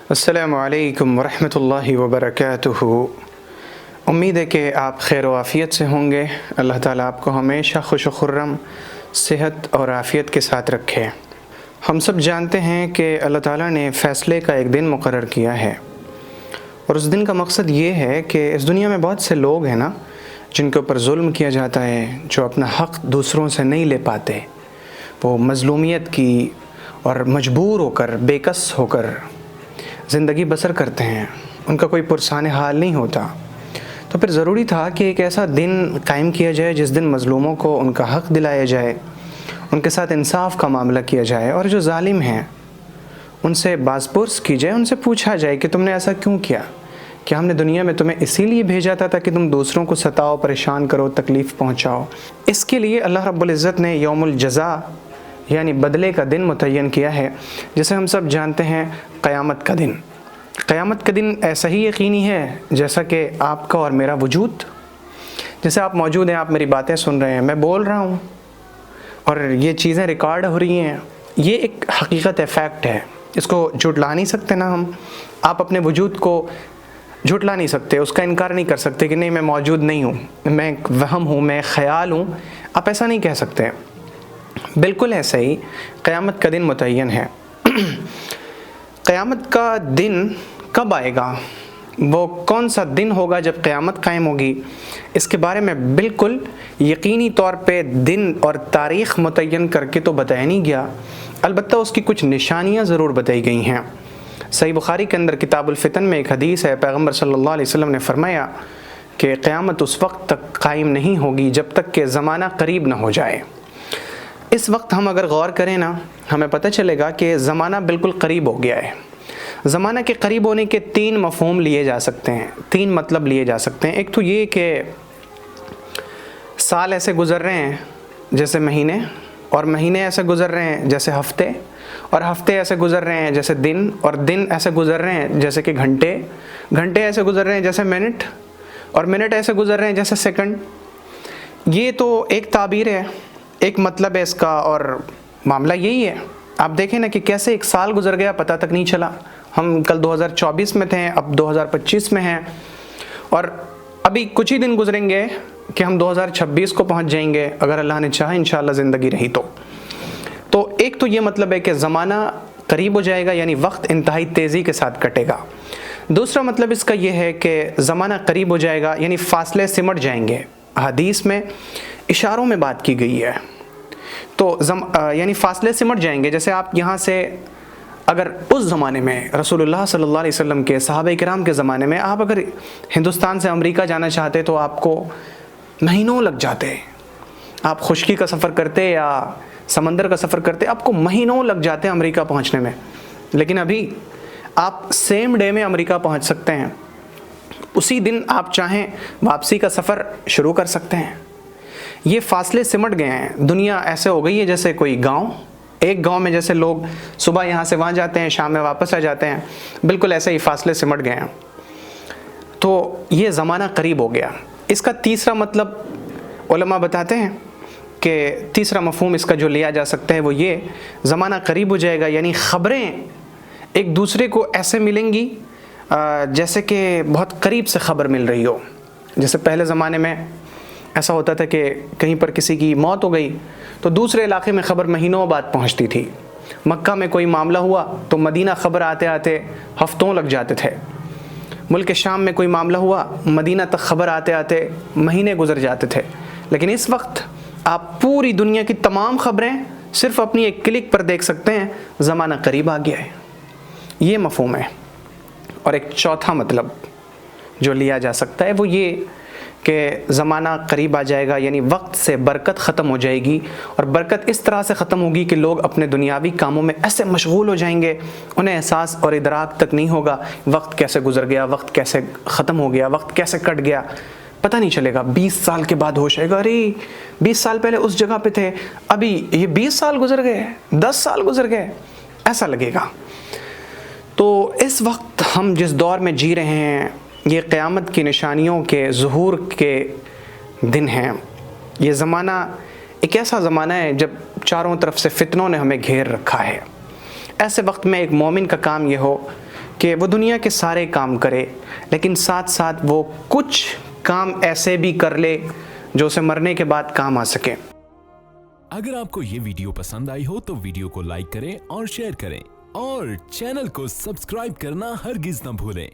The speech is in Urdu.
السلام علیکم ورحمۃ اللہ وبرکاتہ۔ امید ہے کہ آپ خیر و عافیت سے ہوں گے۔ اللہ تعالیٰ آپ کو ہمیشہ خوش و خرم، صحت اور عافیت کے ساتھ رکھے۔ ہم سب جانتے ہیں کہ اللہ تعالیٰ نے فیصلے کا ایک دن مقرر کیا ہے، اور اس دن کا مقصد یہ ہے کہ اس دنیا میں بہت سے لوگ ہیں نا جن کے اوپر ظلم کیا جاتا ہے، جو اپنا حق دوسروں سے نہیں لے پاتے، وہ مظلومیت کی اور مجبور ہو کر، بے کس ہو کر زندگی بسر کرتے ہیں، ان کا کوئی پرسان حال نہیں ہوتا۔ تو پھر ضروری تھا کہ ایک ایسا دن قائم کیا جائے جس دن مظلوموں کو ان کا حق دلایا جائے، ان کے ساتھ انصاف کا معاملہ کیا جائے، اور جو ظالم ہیں ان سے باز پرس کی جائے، ان سے پوچھا جائے کہ تم نے ایسا کیوں کیا؟ کہ ہم نے دنیا میں تمہیں اسی لیے بھیجا تھا کہ تم دوسروں کو ستاؤ، پریشان کرو، تکلیف پہنچاؤ۔ اس کے لیے اللہ رب العزت نے یوم الجزا یعنی بدلے کا دن متعین کیا ہے، جسے ہم سب جانتے ہیں قیامت کا دن۔ قیامت کا دن ایسا ہی یقینی ہے جیسا کہ آپ کا اور میرا وجود۔ جیسے آپ موجود ہیں، آپ میری باتیں سن رہے ہیں، میں بول رہا ہوں اور یہ چیزیں ریکارڈ ہو رہی ہیں، یہ ایک حقیقت ہے، فیکٹ ہے، اس کو جھٹلا نہیں سکتے نا ہم۔ آپ اپنے وجود کو جھٹلا نہیں سکتے، اس کا انکار نہیں کر سکتے کہ نہیں میں موجود نہیں ہوں، میں ایک وہم ہوں، میں خیال ہوں، آپ ایسا نہیں کہہ سکتے۔ بالکل ایسا ہی قیامت کا دن متعین ہے۔ قیامت کا دن کب آئے گا، وہ کون سا دن ہوگا جب قیامت قائم ہوگی، اس کے بارے میں بالکل یقینی طور پہ دن اور تاریخ متعین کر کے تو بتایا نہیں گیا، البتہ اس کی کچھ نشانیاں ضرور بتائی گئی ہیں۔ صحیح بخاری کے اندر کتاب الفتن میں ایک حدیث ہے، پیغمبر صلی اللہ علیہ وسلم نے فرمایا کہ قیامت اس وقت تک قائم نہیں ہوگی جب تک کہ زمانہ قریب نہ ہو جائے۔ اس وقت ہم اگر غور کریں نا، ہمیں پتہ چلے گا کہ زمانہ بالکل قریب ہو گیا ہے۔ زمانہ کے قریب ہونے کے تین مفہوم لیے جا سکتے ہیں، تین مطلب لیے جا سکتے ہیں۔ ایک تو یہ کہ سال ایسے گزر رہے ہیں جیسے مہینے، اور مہینے ایسے گزر رہے ہیں جیسے ہفتے، اور ہفتے ایسے گزر رہے ہیں جیسے دن، اور دن ایسے گزر رہے ہیں جیسے کہ گھنٹے، گھنٹے ایسے گزر رہے ہیں جیسے منٹ، اور منٹ ایسے گزر رہے ہیں جیسے سیکنڈ۔ یہ تو ایک تعبیر ہے، ایک مطلب ہے اس کا، اور معاملہ یہی ہے۔ آپ دیکھیں نا کہ کیسے ایک سال گزر گیا، پتہ تک نہیں چلا۔ ہم کل 2024 میں تھے، اب 2025 میں ہیں، اور ابھی کچھ ہی دن گزریں گے کہ ہم 2026 کو پہنچ جائیں گے، اگر اللہ نے چاہا انشاءاللہ زندگی رہی تو ایک تو یہ مطلب ہے کہ زمانہ قریب ہو جائے گا، یعنی وقت انتہائی تیزی کے ساتھ کٹے گا۔ دوسرا مطلب اس کا یہ ہے کہ زمانہ قریب ہو جائے گا یعنی فاصلے سمٹ جائیں گے۔ حدیث میں اشاروں میں بات کی گئی ہے، تو یعنی فاصلے سمٹ جائیں گے۔ جیسے آپ یہاں سے اگر اس زمانے میں رسول اللہ صلی اللہ علیہ وسلم کے، صحابہ کرام کے زمانے میں، آپ اگر ہندوستان سے امریکہ جانا چاہتے تو آپ کو مہینوں لگ جاتے۔ آپ خشکی کا سفر کرتے یا سمندر کا سفر کرتے، آپ کو مہینوں لگ جاتے امریکہ پہنچنے میں، لیکن ابھی آپ سیم ڈے میں امریکہ پہنچ سکتے ہیں، اسی دن آپ چاہیں واپسی کا سفر شروع کر سکتے ہیں۔ یہ فاصلے سمٹ گئے ہیں، دنیا ایسے ہو گئی ہے جیسے کوئی گاؤں، ایک گاؤں میں جیسے لوگ صبح یہاں سے وہاں جاتے ہیں، شام میں واپس آ جاتے ہیں، بالکل ایسے ہی فاصلے سمٹ گئے ہیں۔ تو یہ زمانہ قریب ہو گیا۔ اس کا تیسرا مطلب علماء بتاتے ہیں کہ تیسرا مفہوم اس کا جو لیا جا سکتا ہے وہ یہ، زمانہ قریب ہو جائے گا یعنی خبریں ایک دوسرے کو ایسے ملیں گی جیسے کہ بہت قریب سے خبر مل رہی ہو۔ جیسے پہلے زمانے میں ایسا ہوتا تھا کہ کہیں پر کسی کی موت ہو گئی تو دوسرے علاقے میں خبر مہینوں بعد پہنچتی تھی۔ مکہ میں کوئی معاملہ ہوا تو مدینہ خبر آتے آتے ہفتوں لگ جاتے تھے۔ ملک شام میں کوئی معاملہ ہوا، مدینہ تک خبر آتے آتے مہینے گزر جاتے تھے۔ لیکن اس وقت آپ پوری دنیا کی تمام خبریں صرف اپنی ایک کلک پر دیکھ سکتے ہیں، زمانہ قریب آ گیا ہے۔ یہ مفہوم ہے۔ اور ایک چوتھا مطلب جو لیا جا سکتا ہے وہ یہ کہ زمانہ قریب آ جائے گا یعنی وقت سے برکت ختم ہو جائے گی، اور برکت اس طرح سے ختم ہوگی کہ لوگ اپنے دنیاوی کاموں میں ایسے مشغول ہو جائیں گے، انہیں احساس اور ادراک تک نہیں ہوگا وقت کیسے گزر گیا، وقت کیسے ختم ہو گیا، وقت کیسے کٹ گیا، پتہ نہیں چلے گا۔ 20 سال کے بعد ہوش آئے گا، ارے 20 سال پہلے اس جگہ پہ تھے، ابھی یہ 20 سال گزر گئے، 10 سال گزر گئے، ایسا لگے گا۔ تو اس وقت ہم جس دور میں جی رہے ہیں یہ قیامت کی نشانیوں کے ظہور کے دن ہیں۔ یہ زمانہ ایک ایسا زمانہ ہے جب چاروں طرف سے فتنوں نے ہمیں گھیر رکھا ہے۔ ایسے وقت میں ایک مومن کا کام یہ ہو کہ وہ دنیا کے سارے کام کرے لیکن ساتھ ساتھ وہ کچھ کام ایسے بھی کر لے جو اسے مرنے کے بعد کام آ سکے۔ اگر آپ کو یہ ویڈیو پسند آئی ہو تو ویڈیو کو لائک کریں اور شیئر کریں، اور چینل کو سبسکرائب کرنا ہرگز نہ بھولیں۔